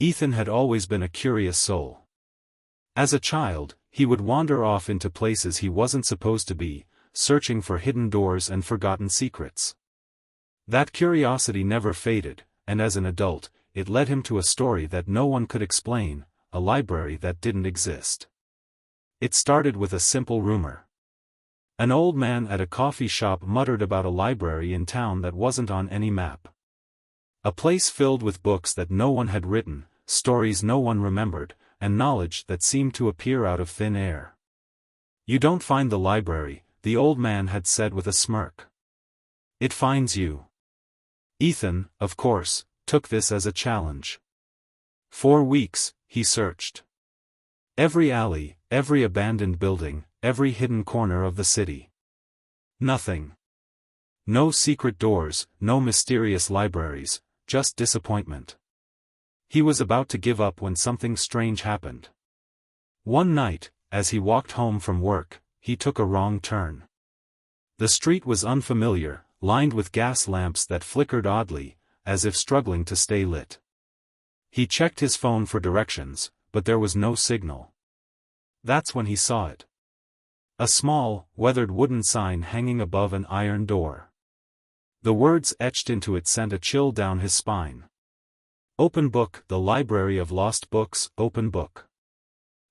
Ethan had always been a curious soul. As a child, he would wander off into places he wasn't supposed to be, searching for hidden doors and forgotten secrets. That curiosity never faded, and as an adult, it led him to a story that no one could explain, a library that didn't exist. It started with a simple rumor. An old man at a coffee shop muttered about a library in town that wasn't on any map. A place filled with books that no one had written, stories no one remembered, and knowledge that seemed to appear out of thin air. "You don't find the library," the old man had said with a smirk. "It finds you." Ethan, of course, took this as a challenge. For weeks, he searched. Every alley, every abandoned building, every hidden corner of the city. Nothing. No secret doors, no mysterious libraries, just disappointment. He was about to give up when something strange happened. One night, as he walked home from work, he took a wrong turn. The street was unfamiliar, lined with gas lamps that flickered oddly, as if struggling to stay lit. He checked his phone for directions, but there was no signal. That's when he saw it. A small, weathered wooden sign hanging above an iron door. The words etched into it sent a chill down his spine. "Open Book, the Library of Lost Books, Open Book."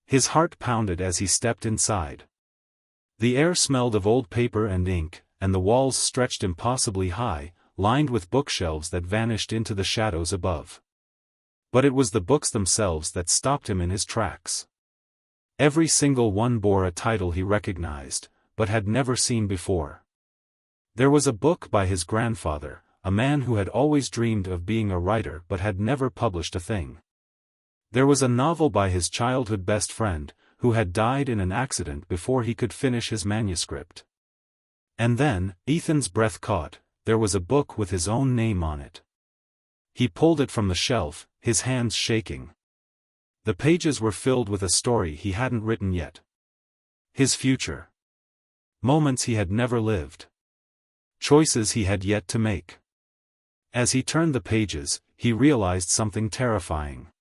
His heart pounded as he stepped inside. The air smelled of old paper and ink, and the walls stretched impossibly high, lined with bookshelves that vanished into the shadows above. But it was the books themselves that stopped him in his tracks. Every single one bore a title he recognized, but had never seen before. There was a book by his grandfather, a man who had always dreamed of being a writer but had never published a thing. There was a novel by his childhood best friend, who had died in an accident before he could finish his manuscript. And then, Ethan's breath caught, there was a book with his own name on it. He pulled it from the shelf, his hands shaking. The pages were filled with a story he hadn't written yet. His future. Moments he had never lived. Choices he had yet to make. As he turned the pages, he realized something terrifying.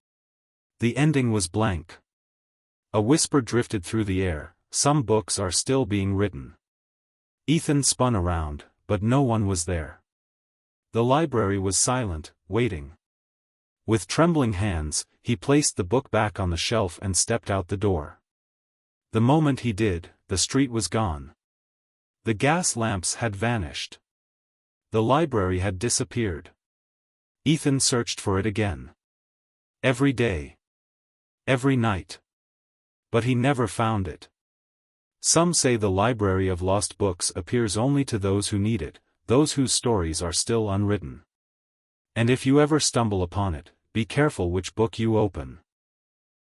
The ending was blank. A whisper drifted through the air, "Some books are still being written." Ethan spun around, but no one was there. The library was silent, waiting. With trembling hands, he placed the book back on the shelf and stepped out the door. The moment he did, the street was gone. The gas lamps had vanished. The library had disappeared. Ethan searched for it again. Every day. Every night. But he never found it. Some say the library of lost books appears only to those who need it, those whose stories are still unwritten. And if you ever stumble upon it, be careful which book you open.